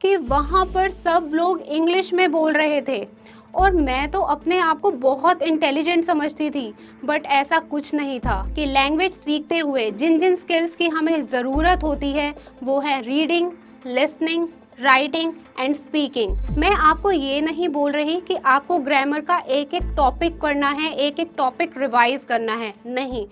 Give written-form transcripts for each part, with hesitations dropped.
कि वहाँ पर सब लोग इंग्लिश में बोल रहे थे और मैं तो अपने आप को बहुत इंटेलिजेंट समझती थी। बट ऐसा कुछ नहीं था कि लैंग्वेज सीखते हुए जिन जिन स्किल्स की हमें ज़रूरत होती है वो है reading, listening, writing and speaking. मैं आपको ये नहीं बोल रही कि आपको ग्रामर का एक एक टॉपिक पढ़ना है, एक एक टॉपिक रिवाइज करना है, नहीं।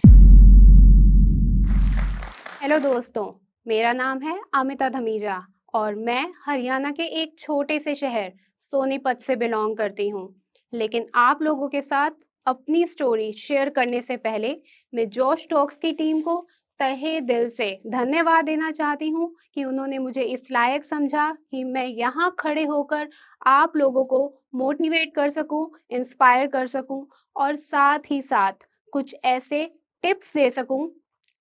हेलो दोस्तों, मेरा नाम है अमिता धमीजा और मैं हरियाणा के एक छोटे से शहर सोनीपत से बिलोंग करती हूँ। लेकिन आप लोगों के साथ अपनी स्टोरी शेयर करने से पहले मैं जोश टॉक्स की टीम को तहे दिल से धन्यवाद देना चाहती हूँ कि उन्होंने मुझे इस लायक समझा कि मैं यहाँ खड़े होकर आप लोगों को मोटिवेट कर सकूँ, इंस्पायर कर सकूँ और साथ ही साथ कुछ ऐसे टिप्स दे सकूँ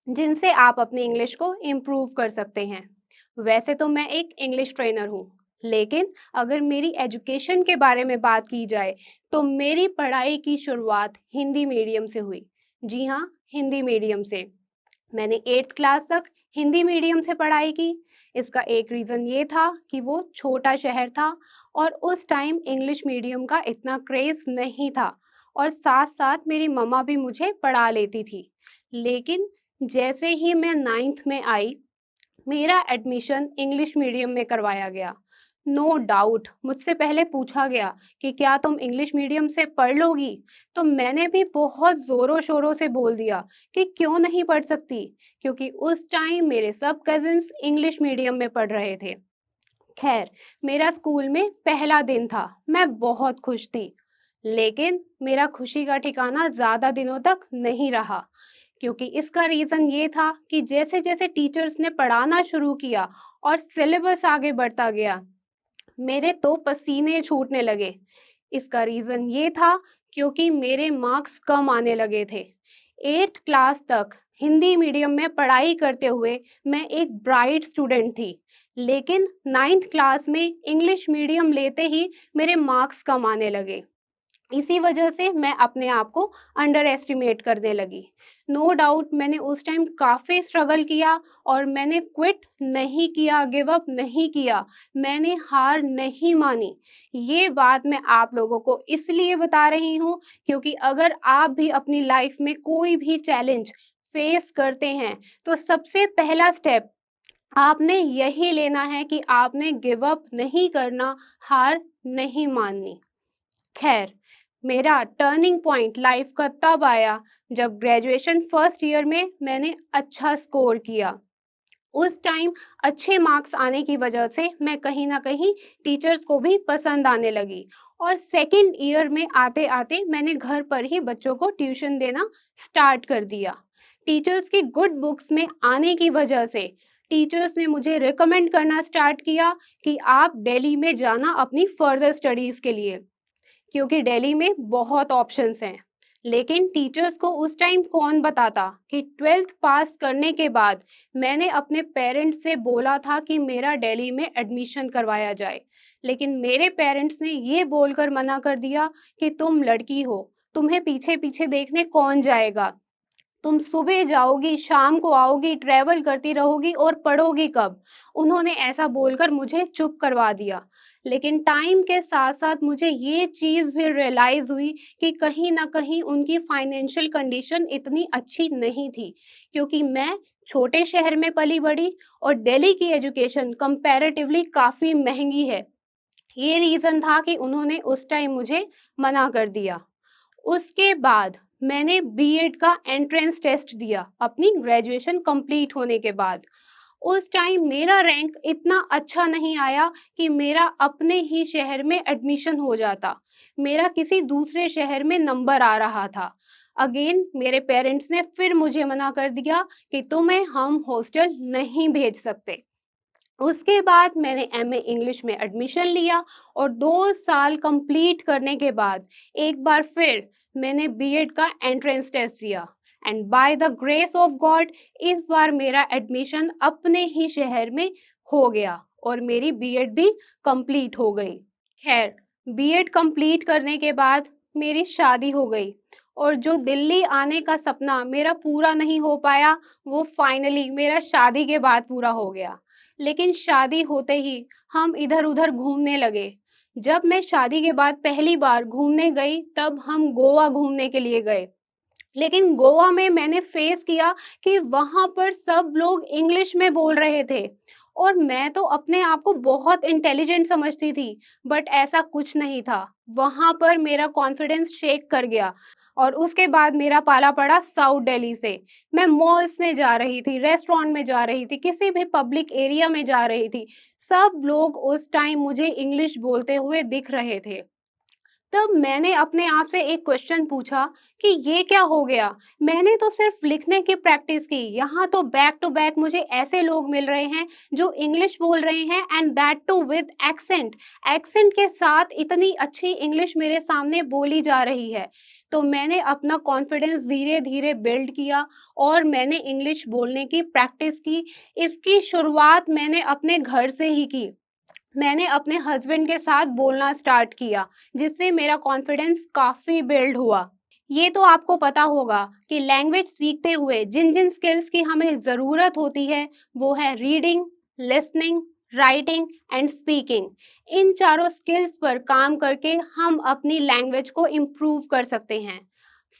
जिनसे आप अपनी इंग्लिश को इम्प्रूव कर सकते हैं। वैसे तो मैं एक इंग्लिश ट्रेनर हूँ, लेकिन अगर मेरी एजुकेशन के बारे में बात की जाए, तो मेरी पढ़ाई की शुरुआत हिंदी मीडियम से हुई। जी हाँ, हिंदी मीडियम से। मैंने 8th क्लास तक हिंदी मीडियम से पढ़ाई की। इसका एक रीज़न ये था कि वो छोटा शहर था और उस टाइम इंग्लिश मीडियम का इतना क्रेज़ नहीं था और साथ-साथ मेरी मम्मा भी मुझे पढ़ा लेती थी। लेकिन जैसे ही मैं 9th में आई, मेरा एडमिशन इंग्लिश मीडियम में करवाया गया। नो डाउट मुझसे पहले पूछा गया कि क्या तुम इंग्लिश मीडियम से पढ़ लोगी? तो मैंने भी बहुत ज़ोरों-शोरों से बोल दिया कि क्यों नहीं पढ़ सकती, क्योंकि उस टाइम मेरे सब कज़िन्स इंग्लिश मीडियम में पढ़ रहे थे। खैर, मेरा स्कूल में पहला दिन था, मैं बहुत खुश थी। लेकिन मेरा खुशी का ठिकाना ज़्यादा दिनों तक नहीं रहा, क्योंकि इसका रीज़न ये था कि जैसे-जैसे टीचर्स ने पढ़ाना शुरू किया और सिलेबस आगे बढ़ता गया, मेरे तो पसीने छूटने लगे। इसका रीज़न ये था क्योंकि मेरे मार्क्स कम आने लगे थे। 8th क्लास तक हिंदी मीडियम में पढ़ाई करते हुए मैं एक ब्राइट स्टूडेंट थी, लेकिन 9th क्लास में इंग्लिश मीडियम लेते ही मेरे मार्क्स कम आने लगे। इसी वजह से मैं अपने आप को अंडर एस्टिमेट करने लगी। नो डाउट मैंने उस टाइम काफ़ी स्ट्रगल किया और मैंने क्विट नहीं किया, गिव अप नहीं किया, मैंने हार नहीं मानी। ये बात मैं आप लोगों को इसलिए बता रही हूँ क्योंकि अगर आप भी अपनी लाइफ में कोई भी चैलेंज फेस करते हैं, तो सबसे पहला स्टेप आपने यही लेना है कि आपने गिव अप नहीं करना, हार नहीं माननी। खैर, मेरा टर्निंग पॉइंट लाइफ का तब आया जब ग्रेजुएशन फर्स्ट ईयर में मैंने अच्छा स्कोर किया। उस टाइम अच्छे मार्क्स आने की वजह से मैं कहीं न कहीं टीचर्स को भी पसंद आने लगी और सेकंड ईयर में आते-आते मैंने घर पर ही बच्चों को ट्यूशन देना स्टार्ट कर दिया। टीचर्स की गुड बुक्स में आने की वजह से टीचर्स ने मुझे रिकमेंड करना स्टार्ट किया कि आप दिल्ली में जाना अपनी फर्दर स्टडीज़ के लिए। क्योंकि दिल्ली में बहुत ऑप्शंस हैं। लेकिन टीचर्स को उस टाइम कौन बताता कि 12th पास करने के बाद मैंने अपने पेरेंट्स से बोला था कि मेरा दिल्ली में एडमिशन करवाया जाए। लेकिन मेरे पेरेंट्स ने ये बोलकर मना कर दिया कि तुम लड़की हो, तुम्हें पीछे-पीछे देखने कौन जाएगा? तुम सुबह जाओगी, शाम को आओगी, ट्रैवल करती रहोगी और पढ़ोगी कब? उन्होंने ऐसा बोलकर मुझे चुप करवा दिया। लेकिन टाइम के साथ-साथ मुझे ये चीज़ भी रियलाइज़ हुई कि कहीं न कहीं उनकी फाइनेंशियल कंडीशन इतनी अच्छी नहीं थी, क्योंकि मैं छोटे शहर में पली-बड़ी और दिल्ली की एजुकेशन कंपैरेटिवली काफ़ी महँगी है। ये रीज़न था कि उन्होंने उस टाइम मुझे मना कर दिया। उसके बाद मैंने बीएड का एंट्रेंस टेस्ट दिया अपनी ग्रेजुएशन कंप्लीट होने के बाद। उस टाइम मेरा रैंक इतना अच्छा नहीं आया कि मेरा अपने ही शहर में एडमिशन हो जाता। मेरा किसी दूसरे शहर में नंबर आ रहा था। अगेन मेरे पेरेंट्स ने फिर मुझे मना कर दिया कि तुम्हें हम हॉस्टल नहीं भेज सकते। उसके बाद मैंने एमए इंग्लिश में एडमिशन लिया और 2 साल कंप्लीट करने के बाद एक बार फिर मैंने बीएड का एंट्रेंस टेस्ट दिया and by the grace of God इस बार मेरा एडमिशन अपने ही शहर में हो गया और मेरी बीएड भी कंप्लीट हो गई। खैर, बीएड कंप्लीट करने के बाद मेरी शादी हो गई और जो दिल्ली आने का सपना मेरा पूरा नहीं हो पाया, वो फाइनली मेरा शादी के बाद पूरा हो गया। लेकिन शादी होते ही हम इधर-उधर घूमने लगे। जब मैं शादी के बाद पहली बार घूमने गई, तब हम गोवा घूमने के लिए गए। लेकिन गोवा में मैंने फेस किया कि वहाँ पर सब लोग इंग्लिश में बोल रहे थे और मैं तो अपने आप को बहुत इंटेलिजेंट समझती थी, बट ऐसा कुछ नहीं था। वहाँ पर मेरा कॉन्फिडेंस शेक कर गया और उसके बाद मेरा पाला पड़ा साउथ दिल्ली से। मैं मॉल्स में जा रही थी, रेस्टोरेंट में जा रही थी, किसी भी पब्लिक एरिया में जा रही थी। सब लोग उस टाइम मुझे इंग्लिश बोलते हुए दिख रहे थे। तब मैंने अपने आप से एक क्वेश्चन पूछा कि ये क्या हो गया? मैंने तो सिर्फ लिखने की प्रैक्टिस की, यहाँ तो बैक टू बैक मुझे ऐसे लोग मिल रहे हैं जो इंग्लिश बोल रहे हैं and that too with accent. Accent के साथ इतनी अच्छी इंग्लिश मेरे सामने बोली जा रही है। तो मैंने अपना कॉन्फिडेंस धीरे-धीरे बिल्ड किया और मैंने इंग्लिश बोलने की प्रैक्टिस की। इसकी शुरुआत मैंने अपने घर से ही की। मैंने अपने हस्बैंड के साथ बोलना स्टार्ट किया, जिससे मेरा कॉन्फिडेंस काफ़ी बिल्ड हुआ। ये तो आपको पता होगा कि लैंग्वेज सीखते हुए जिन-जिन स्किल्स की हमें ज़रूरत होती है, वो है reading, listening, writing and speaking. इन चारों स्किल्स पर काम करके हम अपनी लैंग्वेज को इम्प्रूव कर सकते हैं।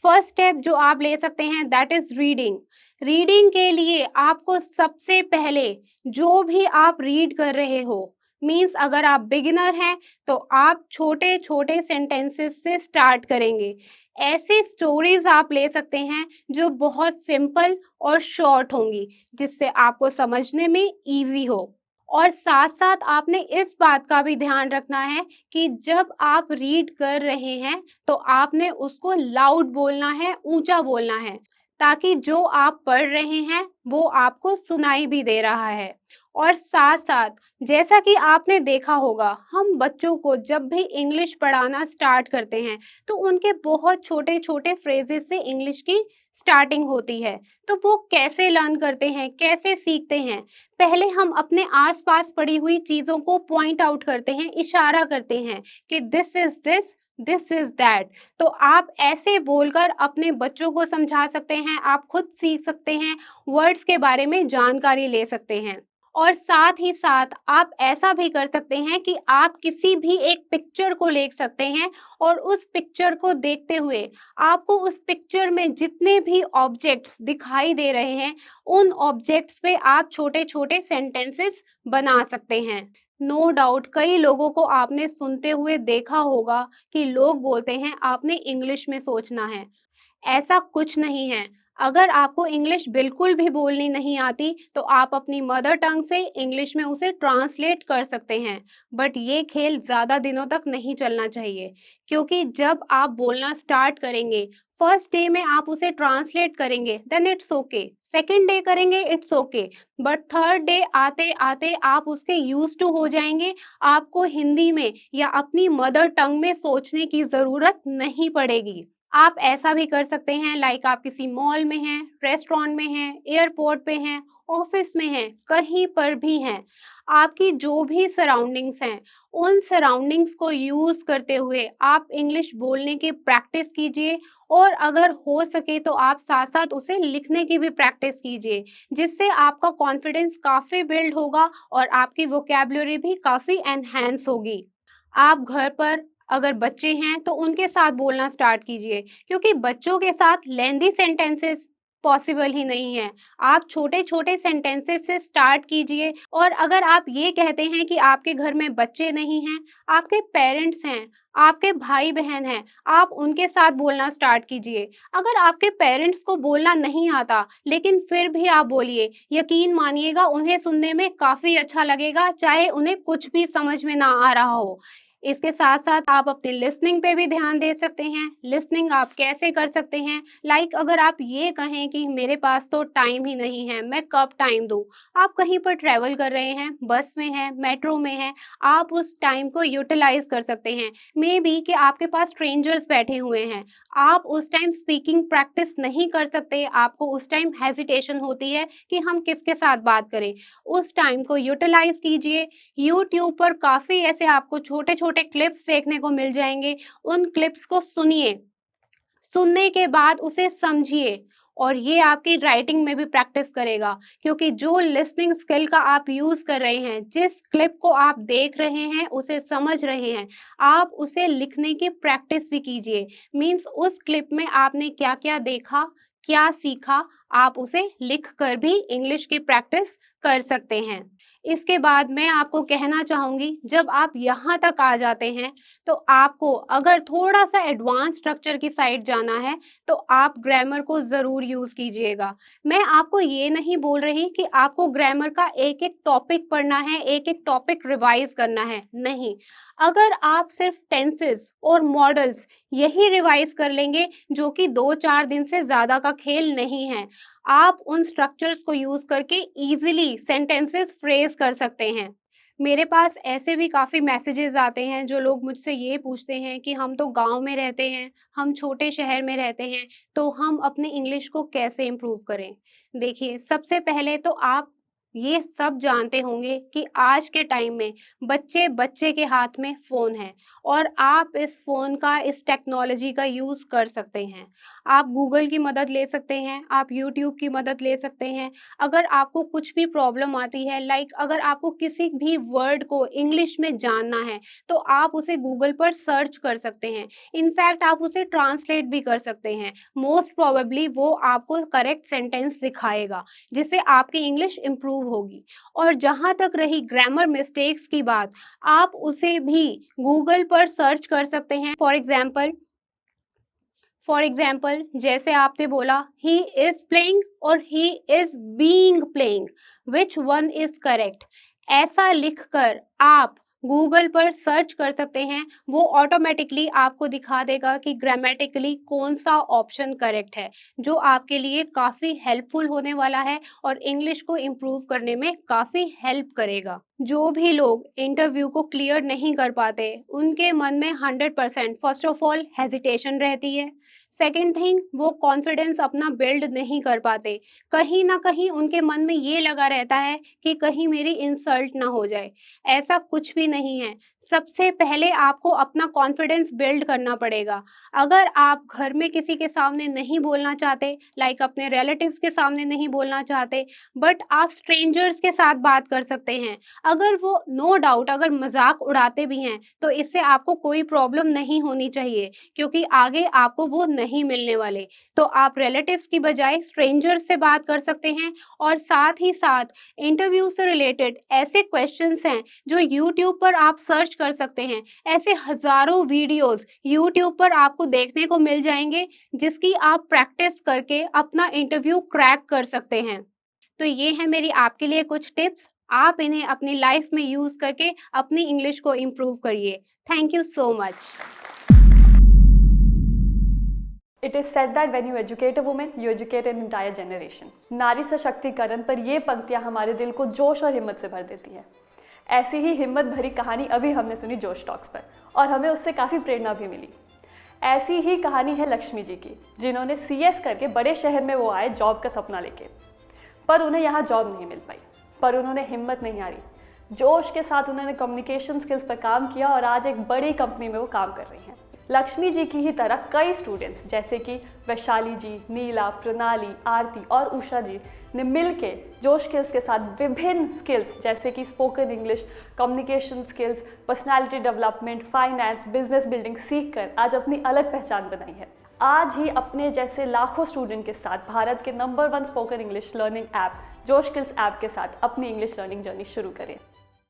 फर्स्ट स्टेप जो आप ले सकते हैं दैट इज़ रीडिंग। रीडिंग के लिए आपको सबसे पहले जो भी आप रीड कर रहे हो, मीन्स अगर आप बिगिनर हैं तो आप छोटे-छोटे सेंटेंसेस से स्टार्ट करेंगे। ऐसी स्टोरीज आप ले सकते हैं जो बहुत सिंपल और शॉर्ट होंगी, जिससे आपको समझने में इजी हो। और साथ-साथ आपने इस बात का भी ध्यान रखना है कि जब आप रीड कर रहे हैं तो आपने उसको लाउड बोलना है, ऊंचा बोलना है, ताकि जो आप पढ़ रहे हैं वो आपको सुनाई भी दे रहा है। और साथ-साथ जैसा कि आपने देखा होगा, हम बच्चों को जब भी इंग्लिश पढ़ाना स्टार्ट करते हैं, तो उनके बहुत छोटे-छोटे फ्रेजेज़ से इंग्लिश की स्टार्टिंग होती है। तो वो कैसे लर्न करते हैं, कैसे सीखते हैं? पहले हम अपने आस-पास पड़ी हुई चीज़ों को पॉइंट आउट करते हैं, इशारा करते हैं कि दिस इज़ दैट। तो आप ऐसे बोलकर अपने बच्चों को समझा सकते हैं, आप खुद सीख सकते हैं, वर्ड्स के बारे में जानकारी ले सकते हैं। और साथ ही साथ आप ऐसा भी कर सकते हैं कि आप किसी भी एक पिक्चर को ले सकते हैं और उस पिक्चर को देखते हुए आपको उस पिक्चर में जितने भी ऑब्जेक्ट्स दिखाई दे रहे हैं, उन ऑब्जेक्ट्स पे आप छोटे-छोटे सेंटेंसेस बना सकते हैं। नो डाउट कई लोगों को आपने सुनते हुए देखा होगा कि लोग बोलते हैं आपने इंग्लिश में सोचना है। ऐसा कुछ नहीं है। अगर आपको इंग्लिश बिल्कुल भी बोलनी नहीं आती, तो आप अपनी मदर टंग से इंग्लिश में उसे ट्रांसलेट कर सकते हैं। बट ये खेल ज़्यादा दिनों तक नहीं चलना चाहिए, क्योंकि जब आप बोलना स्टार्ट करेंगे, फर्स्ट डे में आप उसे ट्रांसलेट करेंगे, then it's okay. Second day करेंगे, it's okay. But third day आते-आते आप उसके यूज़्ड टू हो जाएँगे। आपको हिंदी में या अपनी मदर टंग में सोचने की ज़रूरत नहीं पड़ेगी। आप ऐसा भी कर सकते हैं लाइक आप किसी मॉल में हैं, रेस्टोरेंट में हैं, एयरपोर्ट पे हैं, ऑफिस में हैं, कहीं पर भी हैं। आपकी जो भी सराउंडिंग्स हैं, उन सराउंडिंग्स को यूज़ करते हुए आप इंग्लिश बोलने की प्रैक्टिस कीजिए और अगर हो सके तो आप साथ-साथ उसे लिखने की भी प्रैक्टिस कीजिए, जिससे आपका कॉन्फिडेंस काफ़ी बिल्ड होगा और आपकी वोकैब्युलरी भी काफ़ी एनहांस होगी। आप घर पर अगर बच्चे हैं तो उनके साथ बोलना स्टार्ट कीजिए, क्योंकि बच्चों के साथ लेंदी सेंटेंसेस पॉसिबल ही नहीं है। आप छोटे-छोटे सेंटेंसेस से स्टार्ट कीजिए और अगर आप ये कहते हैं कि आपके घर में बच्चे नहीं हैं, आपके पेरेंट्स हैं, आपके भाई-बहन हैं, आप उनके साथ बोलना स्टार्ट कीजिए। अगर आपके पेरेंट्स को बोलना नहीं आता, लेकिन फिर भी आप बोलिए, यकीन मानिएगा उन्हें सुनने में काफ़ी अच्छा लगेगा, चाहे उन्हें कुछ भी समझ में ना आ रहा हो। इसके साथ-साथ आप अपनी लिसनिंग पे भी ध्यान दे सकते हैं। लिसनिंग आप कैसे कर सकते हैं? लाइक अगर आप ये कहें कि मेरे पास तो टाइम ही नहीं है, मैं कब टाइम दूँ? आप कहीं पर ट्रैवल कर रहे हैं, बस में हैं, मेट्रो में हैं, आप उस टाइम को यूटिलाइज़ कर सकते हैं। मेबी कि आपके पास स्ट्रेंजर्स बैठे हुए हैं, आप उस टाइम स्पीकिंग प्रैक्टिस नहीं कर सकते, आपको उस टाइम हेजिटेशन होती है कि हम किसके साथ बात करें। उस टाइम को यूटिलाइज़ कीजिए। यूट्यूब पर काफ़ी ऐसे आपको छोटे-छोटे क्लिप्स देखने को मिल जाएँगे, उन क्लिप्स को सुनिए। सुनने के बाद उसे समझिए और ये आपकी राइटिंग में भी प्रैक्टिस करेगा, क्योंकि जो लिसनिंग स्किल का आप यूज़ कर रहे हैं, जिस क्लिप को आप देख रहे हैं, उसे समझ रहे हैं, आप उसे लिखने की प्रैक्टिस भी कीजिए। मीन्स उस क्लिप में आपने क्या-क्या देखा, क्या सीखा, आप उसे लिख कर भी इंग्लिश की प्रैक्टिस कर सकते हैं। इसके बाद मैं आपको कहना चाहूँगी, जब आप यहाँ तक आ जाते हैं, तो आपको अगर थोड़ा-सा एडवांस स्ट्रक्चर की साइड जाना है, तो आप ग्रामर को ज़रूर यूज़ कीजिएगा। मैं आपको ये नहीं बोल रही कि आपको ग्रामर का एक-एक टॉपिक पढ़ना है, एक-एक टॉपिक रिवाइज़ करना है, नहीं। अगर आप सिर्फ टेंसेस और मॉडल्स यही रिवाइज़ कर लेंगे, जो कि 2-4 दिन से ज़्यादा का खेल नहीं है, आप उन स्ट्रक्चर्स को यूज़ करके ईज़िली सेंटेंसेस फ्रेज़ कर सकते हैं। मेरे पास ऐसे भी काफ़ी मैसेजेस आते हैं, जो लोग मुझसे ये पूछते हैं कि हम तो गाँव में रहते हैं, हम छोटे शहर में रहते हैं, तो हम अपनी इंग्लिश को कैसे इम्प्रूव करें? देखिए, सबसे पहले तो आप ये सब जानते होंगे कि आज के टाइम में बच्चे-बच्चे के हाथ में फ़ोन है और आप इस फ़ोन का, इस टेक्नोलॉजी का यूज़ कर सकते हैं। आप गूगल की मदद ले सकते हैं, आप यूट्यूब की मदद ले सकते हैं। अगर आपको कुछ भी प्रॉब्लम आती है, लाइक अगर आपको किसी भी वर्ड को इंग्लिश में जानना है, तो आप उसे गूगल पर सर्च कर सकते हैं। इनफैक्ट आप उसे ट्रांसलेट भी कर सकते हैं। मोस्ट प्रोबेबली वो आपको करेक्ट सेंटेंस दिखाएगा, जिससे आपकी इंग्लिश इम्प्रूव होगी। और जहाँ तक रही ग्रामर मिस्टेक्स की बात, आप उसे भी गूगल पर सर्च कर सकते हैं। फॉर एग्जाम्पल जैसे आपने बोला ही इज प्लेइंग और he is being playing, which one is correct, ऐसा लिखकर आप गूगल पर सर्च कर सकते हैं। वो ऑटोमेटिकली आपको दिखा देगा कि ग्रामेटिकली कौन सा ऑप्शन करेक्ट है, जो आपके लिए काफ़ी हेल्पफुल होने वाला है और इंग्लिश को इम्प्रूव करने में काफ़ी हेल्प करेगा। जो भी लोग इंटरव्यू को क्लियर नहीं कर पाते, उनके मन में 100% फर्स्ट ऑफ ऑल हेजिटेशन रहती है। सेकंड थिंग, वो कॉन्फिडेंस अपना बिल्ड नहीं कर पाते। कहीं न कहीं उनके मन में ये लगा रहता है कि कहीं मेरी इंसल्ट ना हो जाए। ऐसा कुछ भी नहीं है। सबसे पहले आपको अपना कॉन्फिडेंस बिल्ड करना पड़ेगा। अगर आप घर में किसी के सामने नहीं बोलना चाहते, लाइक अपने रिलेटिव्स के सामने नहीं बोलना चाहते, बट आप स्ट्रेंजर्स के साथ बात कर सकते हैं। अगर वो नो डाउट अगर मज़ाक उड़ाते भी हैं, तो इससे आपको कोई प्रॉब्लम नहीं होनी चाहिए, क्योंकि आगे आपको वो नहीं मिलने वाले। तो आप रिलेटिव्स की बजाय स्ट्रेंजर्स से बात कर सकते हैं और साथ ही साथ इंटरव्यू से रिलेटेड ऐसे क्वेश्चंस हैं जो यूट्यूब पर आप सर्च कर सकते हैं। ऐसे हज़ारों वीडियोज़ यूट्यूब पर आपको देखने को मिल जाएँगे, जिसकी आप प्रैक्टिस करके अपना इंटरव्यू क्रैक कर सकते हैं। तो ये है मेरी आपके लिए कुछ टिप्स। आप इन्हें अपनी लाइफ में यूज़ करके अपनी इंग्लिश को इम्प्रूव करिए। Thank you so much. It is said that when you educate a woman, you educate an entire generation. नारी सशक्तिकरण पर ये पंक्तियाँ हमारे दिल को जोश और हिम्मत से भर देती है। ऐसी ही हिम्मत भरी कहानी अभी हमने सुनी जोश टॉक्स पर और हमें उससे काफ़ी प्रेरणा भी मिली। ऐसी ही कहानी है लक्ष्मी जी की, जिन्होंने CS करके बड़े शहर में वो आए जॉब का सपना लेके, पर उन्हें यहाँ जॉब नहीं मिल पाई। पर उन्होंने हिम्मत नहीं हारी, जोश के साथ उन्होंने कम्युनिकेशन स्किल्स पर काम किया और आज एक बड़ी कंपनी में वो काम कर रही हैं। लक्ष्मी जी की ही तरह कई स्टूडेंट्स जैसे कि वैशाली जी, नीला, प्रणाली, आरती और उषा जी ने मिलके जोश स्किल्स के साथ विभिन्न स्किल्स जैसे कि spoken English, communication skills, personality development, finance, business building सीखकर आज अपनी अलग पहचान बनाई है। आज ही अपने जैसे लाखों स्टूडेंट के साथ भारत के number 1 spoken English learning app जोश स्किल्स ऐप के साथ अपनी इंग्लिश लर्निंग जर्नी शुरू करें।